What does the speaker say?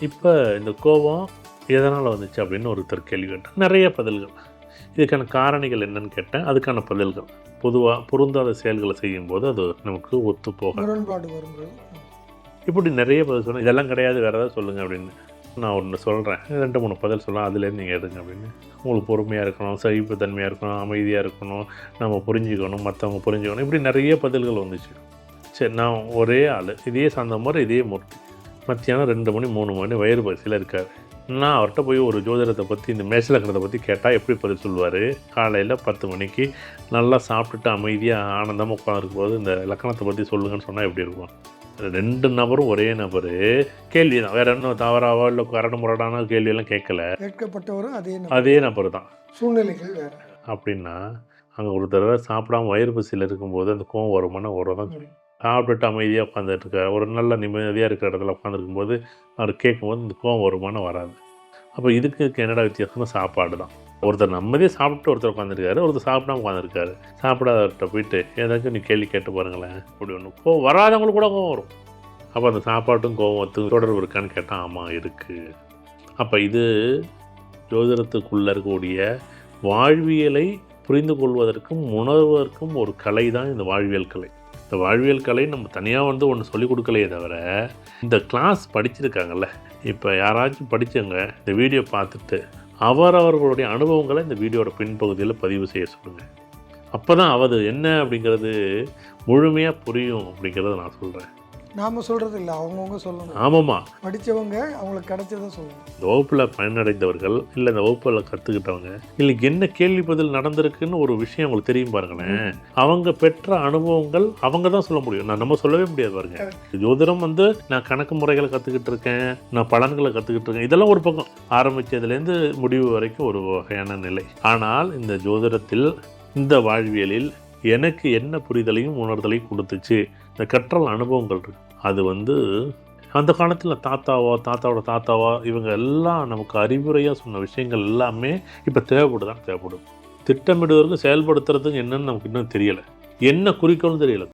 இப்போ இந்த கோபம் எதனால் வந்துச்சு அப்படின்னு ஒருத்தர் கேள்வி கேட்டேன். நிறைய பதில்கள். இதுக்கான காரணிகள் என்னன்னு கேட்டேன். அதுக்கான பதில்கள் பொதுவாக பொருந்தாத செயல்களை செய்யும்போது அது நமக்கு ஒத்து போகும், முரண்பாடு வரும்போது. இப்படி நிறைய பதில் சொன்னேன். இதெல்லாம் கிடையாது, வேறு ஏதாவது சொல்லுங்கள் அப்படின்னு. நான் ஒன்று சொல்கிறேன், 2-3 பதில் சொல்லலாம், அதுலேருந்து நீங்கள் எடுங்க அப்படின்னு. உங்களுக்கு பொறுமையாக இருக்கணும், சகிப்புத்தன்மையாக இருக்கணும், அமைதியாக இருக்கணும், நம்ம புரிஞ்சுக்கணும், மற்றவங்க புரிஞ்சுக்கணும், இப்படி நிறைய பதில்கள் வந்துச்சு. சரி, நான் ஒரே ஆள், இதே சார்ந்த மாதிரி இதே மூர்த்தி, மத்தியானம் 2 மணி 3 மணி வயிறு பசியில் இருக்கார். நான் அவர்கிட்ட போய் ஒரு ஜோதிடத்தை பற்றி, இந்த மேஷலக்கணத்தை பற்றி கேட்டால் எப்படி பதில் சொல்லுவார்? காலையில் 10 மணிக்கு நல்லா சாப்பிட்டுட்டு அமைதியாக ஆனந்தமாக உட்காந்துருக்கும் போது இந்த லக்கணத்தை பற்றி சொல்லுங்கன்னு சொன்னால் எப்படி இருக்கும்? 2 நபரும் ஒரே நபர், கேள்வி தான், வேறு என்ன தவறாவோ இல்லை கரடு முரடான கேள்வியெல்லாம் கேட்கல, கேட்கப்பட்டவரும் அதே நபர் தான், சூழ்நிலைகள் வேறு. அப்படின்னா அங்கே ஒரு தடவை சாப்பிடாம வயிறு பசியில் இருக்கும்போது அந்த கோவம் வருமானா ஒரு தான். சாப்பிட்டுட்டு அமைதியாக உட்காந்துட்டு இருக்கார், ஒரு நல்ல நிம்மதியாக இருக்கிற இடத்துல உட்காந்துருக்கும்போது அவர் கேட்கும்போது இந்த கோவம் வருமானம் வராது. அப்போ இதுக்கு என்னடா வித்தியாசம்னா சாப்பாடு தான். ஒருத்தர் நிம்மதியாக சாப்பிட்டு ஒருத்தர் உட்காந்துருக்காரு, ஒருத்தர் சாப்பிடாம உட்காந்துருக்காரு. சாப்பிடாதவர்கிட்ட போயிட்டு ஏதாச்சும் நீ கேள்வி கேட்டு பாருங்களேன், அப்படி ஒன்று கோவம் வராதவங்களுக்கு கூட கோவம் வரும். அப்போ அந்த சாப்பாட்டும் கோவத்துக்கும் தொடர்பு இருக்கான்னு கேட்டால் ஆமாம் இருக்குது. அப்போ இது ஜோதிடத்துக்குள்ளே இருக்கக்கூடிய வாழ்வியலை புரிந்து கொள்வதற்கும் உணர்வதற்கும் ஒரு கலை தான் இந்த வாழ்வியல் கலை. இந்த வாழ்வியல் கலை நம்ம தனியாக ஒன்று சொல்லிக் கொடுக்கலையே தவிர, இந்த கிளாஸ் படிச்சிருக்காங்கல்ல, இப்போ யாராச்சும் படித்தவங்க இந்த வீடியோ பார்த்துட்டு அவரவர்களுடைய அனுபவங்களை இந்த வீடியோட பின்பகுதியில் பதிவு செய்ய சொல்லுங்கள். அப்போ தான் அது என்ன அப்படிங்கிறது முழுமையாக புரியும் அப்படிங்கிறத நான் சொல்கிறேன். நாம் சொல்கிறது இல்லை, அவங்கவுங்க சொல்லணும். ஆமாம்மா, படித்தவங்க அவங்களுக்கு கிடைச்சதை சொல்லணும். இந்த வகுப்பில் பயனடைந்தவர்கள் இல்லை இந்த வகுப்பில் கற்றுக்கிட்டவங்க இல்லை என்ன கேள்வி பதில் நடந்திருக்குன்னு ஒரு விஷயம் அவங்களுக்கு தெரியும் பாருங்களேன். அவங்க பெற்ற அனுபவங்கள் அவங்க தான் சொல்ல முடியும், நம்ம சொல்லவே முடியாது பாருங்க. ஜோதிடம் நான் கணக்கு முறைகளை கற்றுக்கிட்டு இருக்கேன், நான் பலன்களை கற்றுக்கிட்டு இருக்கேன், இதெல்லாம் ஒரு பக்கம் ஆரம்பித்ததுலேருந்து முடிவு வரைக்கும் ஒரு வகையான நிலை. ஆனால் இந்த ஜோதிடத்தில், இந்த வாழ்வியலில் எனக்கு என்ன புரிதலையும் உணர்தலையும் கொடுத்துச்சு, இந்த கற்றல் அனுபவங்கள் இருக்குது. அது அந்த காலத்தில் தாத்தாவோட தாத்தாவோ இவங்க எல்லாம் நமக்கு அறிவுரையாக சொன்ன விஷயங்கள் எல்லாமே இப்போ தேவைப்படும். திட்டமிடுவதற்கு செயல்படுத்துறதுக்கு என்னன்னு நமக்கு இன்னும் தெரியலை, என்ன குறிக்கோள்னு தெரியலை.